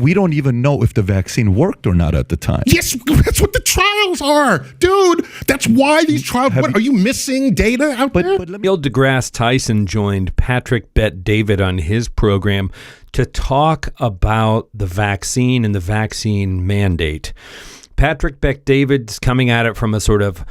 We don't even know if the vaccine worked or not at the time. Yes, that's what the trials are, dude. That's why these trials. What, are you missing data out there? Neil deGrasse Tyson joined Patrick Bet-David on his program to talk about the vaccine and the vaccine mandate. Patrick Bet-David's coming at it from a sort of,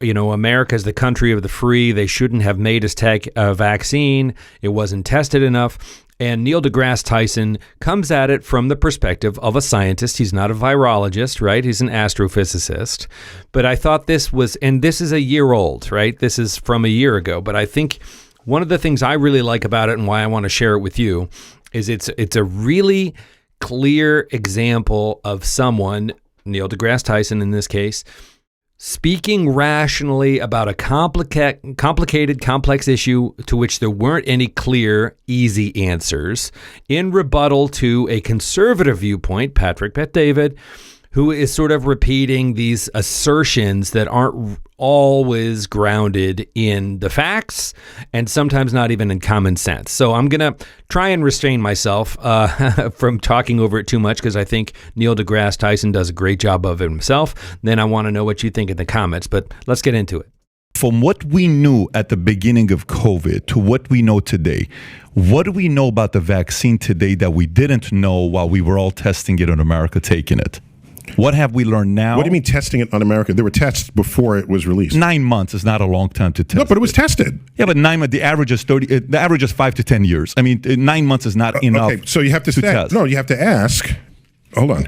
America's the country of the free. They shouldn't have made us take a vaccine. It wasn't tested enough. And Neil deGrasse Tyson comes at it from the perspective of a scientist. He's not a virologist, right? He's an astrophysicist. But I thought this is a year old, right? This is from a year ago. But I think one of the things I really like about it and why I want to share it with you is it's a really clear example of someone, Neil deGrasse Tyson in this case, speaking rationally about a complicated, complex issue to which there weren't any clear, easy answers, in rebuttal to a conservative viewpoint, Patrick Bet-David, who is sort of repeating these assertions that aren't always grounded in the facts and sometimes not even in common sense. So I'm going to try and restrain myself from talking over it too much because I think Neil deGrasse Tyson does a great job of it himself. Then I want to know what you think in the comments, but let's get into it. From what we knew at the beginning of COVID to what we know today, what do we know about the vaccine today that we didn't know while we were all testing it in America, taking it? What have we learned now? What do you mean testing it on America? There were tests before it was released. 9 months is not a long time to test. No, but it was tested. Yeah, but 9 months. The average is 30. The average is 5 to 10 years. I mean, 9 months is not enough. Okay, so you have to say test. No. You have to ask. Hold on.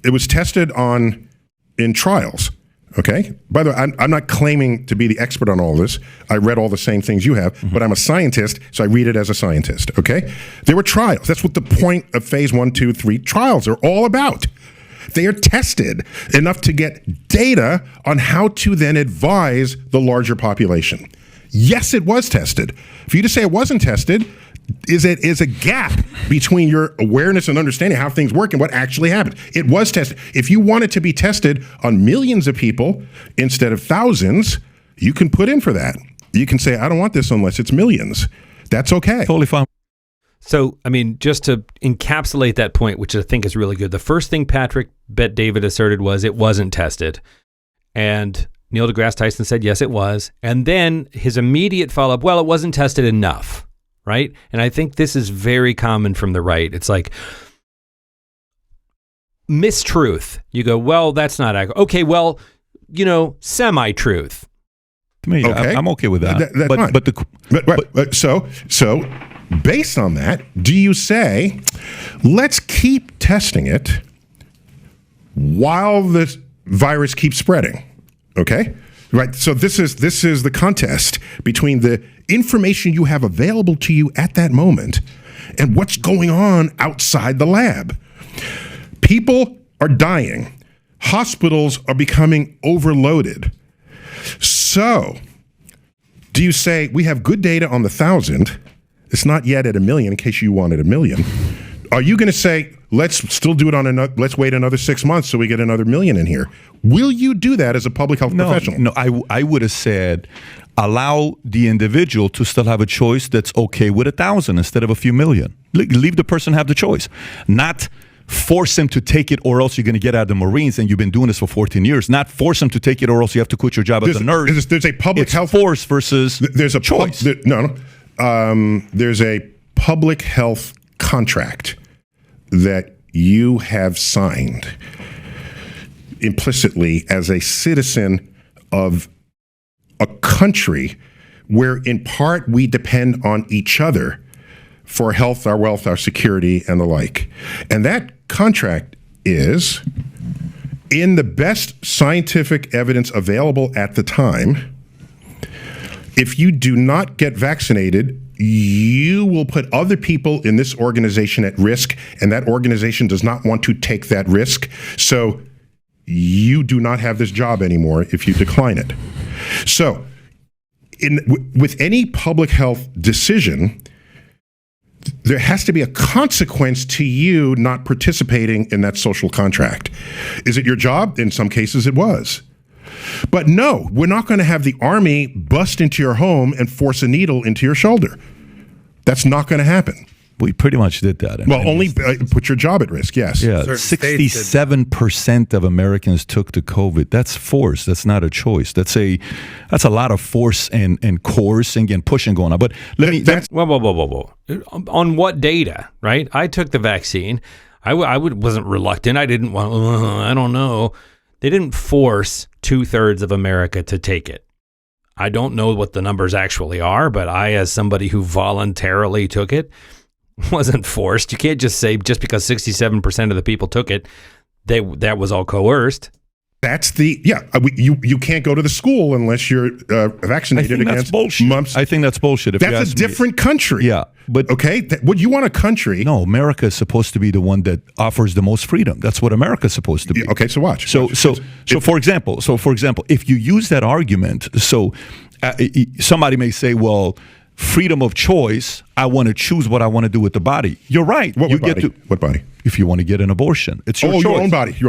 It was tested in trials. Okay. By the way, I'm not claiming to be the expert on all this. I read all the same things you have, but I'm a scientist, so I read it as a scientist. Okay. There were trials. That's what the point of phase 1, 2, 3 trials are all about. They are tested enough to get data on how to then advise the larger population. Yes, it was tested. For you to say it wasn't tested is a gap between your awareness and understanding how things work and what actually happened. It was tested. If you want it to be tested on millions of people instead of thousands, you can put in for that. You can say, I don't want this unless it's millions. That's okay. Totally fine. So, I mean, just to encapsulate that point, which I think is really good, the first thing Patrick Bet-David asserted was it wasn't tested. And Neil deGrasse Tyson said, yes, it was. And then his immediate follow-up, well, it wasn't tested enough, right? And I think this is very common from the right. It's like mistruth. You go, well, that's not accurate. Okay, well, semi-truth. To me, okay. I'm okay with that. That's fine. So based on that, do you say, let's keep testing it while the virus keeps spreading? Okay, right. So this is the contest between the information you have available to you at that moment and what's going on outside the lab. People are dying. Hospitals are becoming overloaded. So do you say we have good data on the 1,000? It's not yet at 1 million, in case you wanted 1 million. Are you going to say, let's still do it let's wait another 6 months so we get another 1 million in here? Will you do that as a public health professional? No, I would have said, allow the individual to still have a choice that's okay with 1,000 instead of a few million. Leave the person have the choice. Not force him to take it or else you're going to get out of the Marines, and you've been doing this for 14 years. Not force him to take it or else you have to quit your job as a nurse. There's a public health force versus there's a choice. There's a public health contract that you have signed implicitly as a citizen of a country where in part we depend on each other for health, our wealth, our security, and the like. And that contract is, in the best scientific evidence available at the time, if you do not get vaccinated, you will put other people in this organization at risk, and that organization does not want to take that risk. So you do not have this job anymore if you decline it. So with any public health decision, there has to be a consequence to you not participating in that social contract. Is it your job? In some cases it was. But no, we're not going to have the army bust into your home and force a needle into your shoulder. That's not going to happen. We pretty much did that. Well, only put your job at risk, yes. Yeah, Certain states did 67% of Americans took the COVID. That's force. That's not a choice. That's a lot of force and coercing and pushing going on. But Whoa. On what data, right? I took the vaccine. I wasn't reluctant. I didn't want, I don't know. They didn't force 2/3 of America to take it. I don't know what the numbers actually are, but I, as somebody who voluntarily took it, wasn't forced. You can't just say just because 67% of the people took it, that was all coerced. That's you can't go to the school unless you're vaccinated against mumps. I think that's bullshit. That's a different country. Yeah, but okay, would you want a country? No, America is supposed to be the one that offers the most freedom. That's what America's supposed to be. Okay, so watch. So for example, if you use that argument, somebody may say, well, freedom of choice, I want to choose what I want to do with the body. You're right. What body? If you want to get an abortion, it's your choice. Your own body. If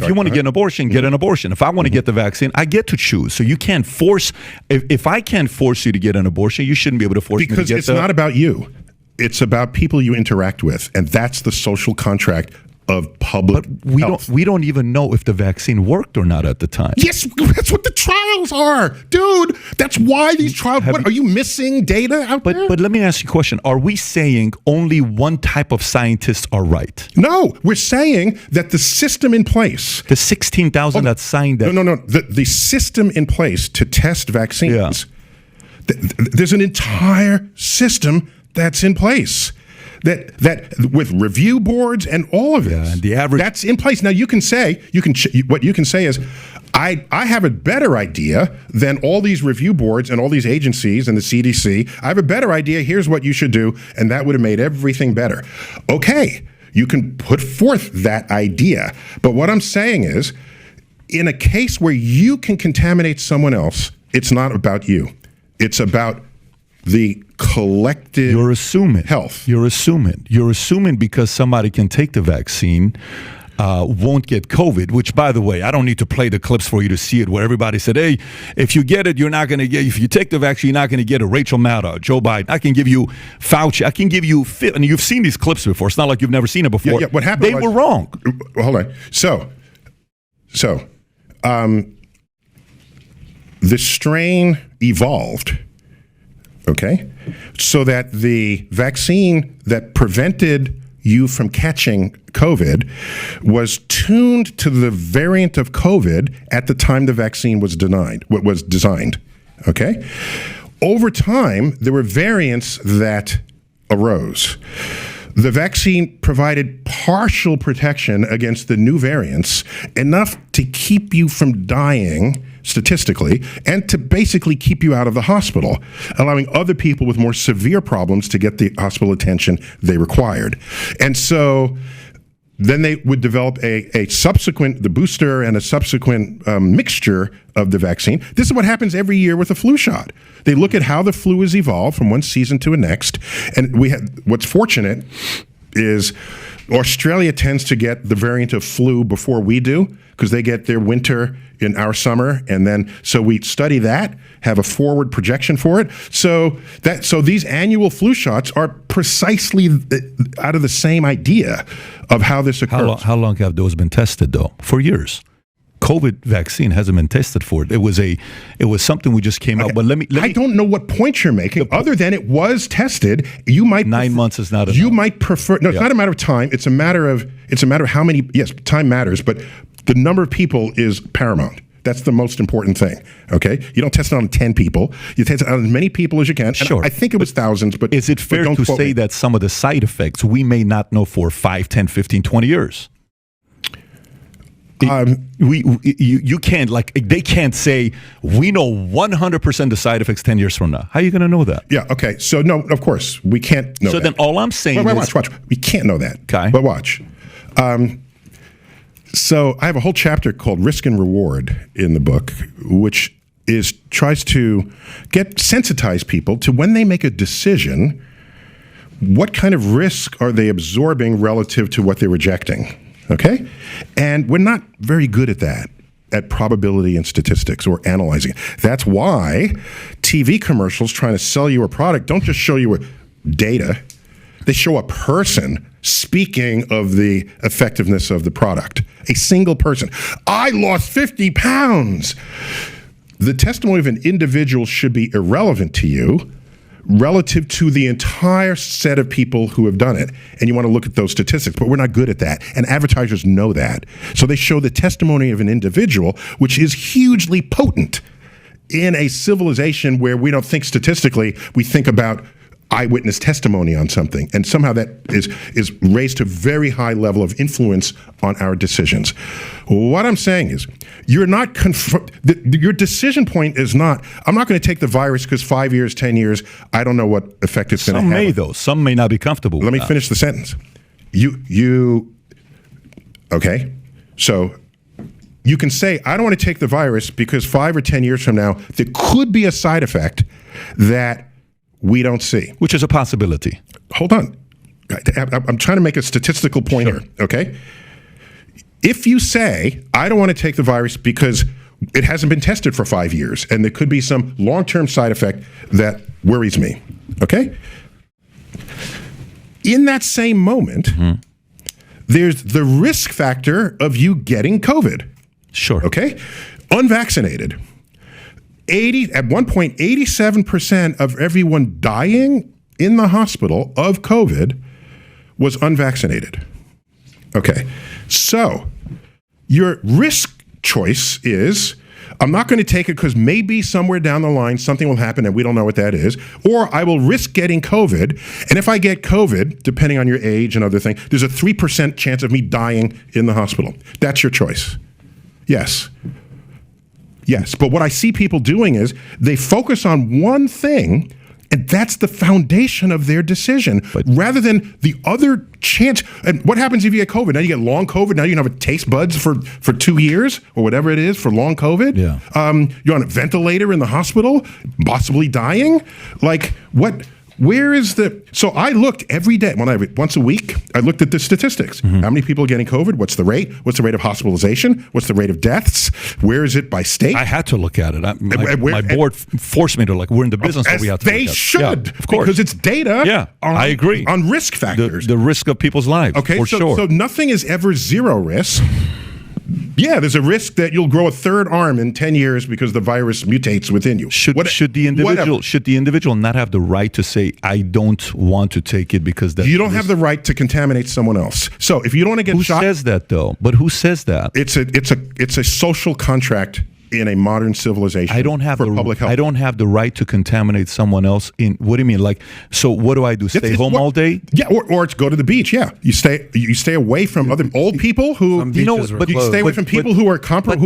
you want to get an abortion, get an abortion. If I want to get the vaccine, I get to choose. So you can't force. If I can't force you to get an abortion, you shouldn't be able to force me to get because it's not about you. It's about people you interact with, and that's the social contract of public health. We don't even know if the vaccine worked or not at the time. Yes, that's what the trials are, dude. That's why these trials. Are you missing data out there? But let me ask you a question. Are we saying only one type of scientists are right? No, we're saying that the system in place, the 16,000 that signed that. No. The system in place to test vaccines. Yeah. There's an entire system that's in place. That with review boards and all of it, and the average that's in place. Now what you can say is, I have a better idea than all these review boards and all these agencies and the CDC. I have a better idea. Here's what you should do, and that would have made everything better. Okay, you can put forth that idea, but what I'm saying is, in a case where you can contaminate someone else, it's not about you. It's about the collective health. You're assuming because somebody can take the vaccine, won't get COVID, which, by the way, I don't need to play the clips for you to see it, where everybody said, hey, if you get it, you're not going to get, if you take the vaccine, you're not going to get a Rachel Maddow, Joe Biden. I can give you Fauci. I can give you, and you've seen these clips before. It's not like you've never seen it before. Yeah, what happened They were wrong. Hold on. So, the strain evolved. Okay, so that the vaccine that prevented you from catching COVID was tuned to the variant of COVID at the time the vaccine was designed. Okay, over time there were variants that arose. The vaccine provided partial protection against the new variants, enough to keep you from dying statistically, and to basically keep you out of the hospital, allowing other people with more severe problems to get the hospital attention they required. And so then they would develop the booster and a subsequent mixture of the vaccine. This is what happens every year with a flu shot. They look at how the flu has evolved from one season to the next. And what's fortunate is Australia tends to get the variant of flu before we do, because they get their winter in our summer, and then so we study that, have a forward projection for it. So these annual flu shots are precisely out of the same idea of how this occurs. How long have those been tested, though? For years. COVID vaccine hasn't been tested for it. It was something we just came out. But let me. I don't know what point you're making, other than it was tested. You might 9 months is not enough. You might prefer. No, it's not a matter of time. It's a matter of how many. Yes, time matters, but the number of people is paramount. That's the most important thing, okay? You don't test it on 10 people. You test it on as many people as you can. Sure. I think it was thousands, but is it fair to say that some of the side effects we may not know for 5, 10, 15, 20 years? You can't, they can't say we know 100% the side effects 10 years from now. How are you going to know that? Yeah, okay. So no, of course, we can't know that. So then all I'm saying is... Watch. We can't know that. Okay. But watch. So I have a whole chapter called Risk and Reward in the book, which tries to sensitize people to when they make a decision, what kind of risk are they absorbing relative to what they're rejecting, okay? And we're not very good at that, at probability and statistics or analyzing it. That's why TV commercials trying to sell you a product don't just show you data. They show a person speaking of the effectiveness of the product. A single person. I lost 50 pounds. The testimony of an individual should be irrelevant to you relative to the entire set of people who have done it. And you want to look at those statistics, but we're not good at that. And advertisers know that. So they show the testimony of an individual, which is hugely potent in a civilization where we don't think statistically, we think about eyewitness testimony on something. And somehow that is raised to a very high level of influence on our decisions. What I'm saying is, you're not your decision point is not, I'm not going to take the virus because 5 years, 10 years, I don't know what effect it's going to have. Some may, though. Some may not be comfortable with Let me that. finish the sentence. Okay? So you can say, I don't want to take the virus because 5 or 10 years from now, there could be a side effect that we don't see. Which is a possibility. Hold on. I'm trying to make a statistical point here, okay? If you say, I don't want to take the virus because it hasn't been tested for 5 years and there could be some long-term side effect that worries me, okay? In that same moment, there's the risk factor of you getting COVID. Sure. Okay? Unvaccinated. At one point, 87% of everyone dying in the hospital of COVID was unvaccinated. Okay. So your risk choice is, I'm not going to take it because maybe somewhere down the line something will happen and we don't know what that is, or I will risk getting COVID. And if I get COVID, depending on your age and other things, there's a 3% chance of me dying in the hospital. That's your choice. Yes. Yes, but what I see people doing is they focus on one thing, and that's the foundation of their decision, rather than the other chance. And what happens if you get COVID? Now you get long COVID. Now you don't have a taste buds for 2 years or whatever it is for long COVID. Yeah. You're on a ventilator in the hospital, possibly dying. Like what? Where is the? So I looked every day, once a week. I looked at the statistics. How many people are getting COVID? What's the rate? What's the rate of hospitalization? What's the rate of deaths? Where is it by state? I had to look at it. My board forced me to look. We're in the business, so we have to they look at it. should, Yeah, of course, because it's data. Yeah, I agree. On risk factors, the risk of people's lives. Okay, for sure. So nothing is ever zero risk. Yeah, there's a risk that you'll grow a third arm in 10 years because the virus mutates within you. Should the individual not have the right to say, I don't want to take it because that's you don't have the right to contaminate someone else. So if you don't want to get shot, who says that though? But who says that? It's a social contract in a modern civilization. I don't have for public health. I don't have the right to contaminate someone else. What do you mean? Like, so what do I do? Stay home all day? Yeah, or go to the beach. Yeah, you stay away from other old people who but you stay away from people who are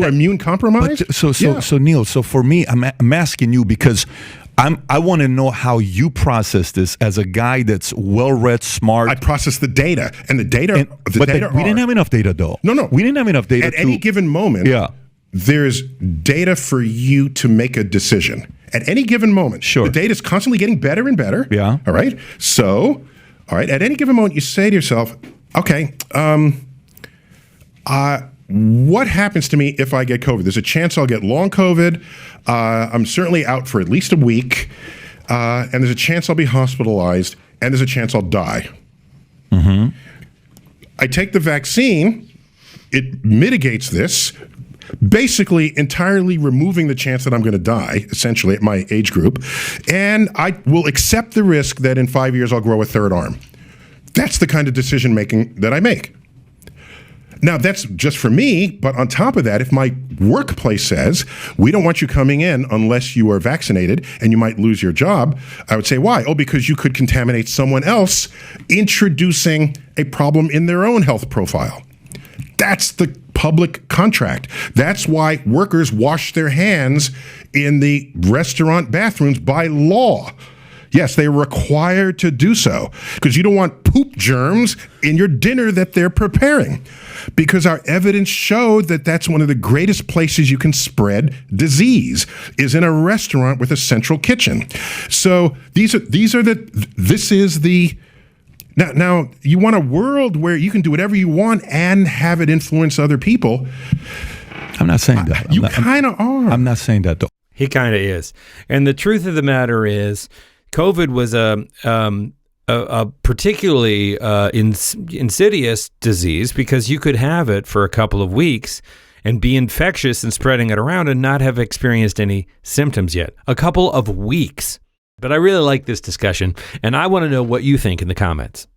immune compromised. So Neil, so for me, I'm asking you because I want to know how you process this as a guy that's well-read, smart. I process the data, and the data. We didn't have enough data, though. No, we didn't have enough data at any given moment. Yeah. There's data for you to make a decision at any given moment. Sure. The data is constantly getting better and better. Yeah. All right. So, all right. At any given moment, you say to yourself, okay, what happens to me if I get COVID? There's a chance I'll get long COVID. I'm certainly out for at least a week. And there's a chance I'll be hospitalized. And there's a chance I'll die. Mm-hmm. I take the vaccine. It mitigates this, basically entirely removing the chance that I'm going to die, essentially, at my age group. And I will accept the risk that in 5 years I'll grow a third arm. That's the kind of decision making that I make. Now, that's just for me, but on top of that, if my workplace says, we don't want you coming in unless you are vaccinated and you might lose your job, I would say, why? Oh, because you could contaminate someone else, introducing a problem in their own health profile. That's the public contract. That's why workers wash their hands in the restaurant bathrooms by law. Yes, they're required to do so because you don't want poop germs in your dinner that they're preparing, because our evidence showed that that's one of the greatest places you can spread disease is in a restaurant with a central kitchen. So this is the Now, you want a world where you can do whatever you want and have it influence other people. I'm not saying that. You kind of are. I'm not saying that, though. He kind of is. And the truth of the matter is, COVID was a particularly insidious disease, because you could have it for a couple of weeks and be infectious and spreading it around and not have experienced any symptoms yet. A couple of weeks. But I really like this discussion, and I want to know what you think in the comments.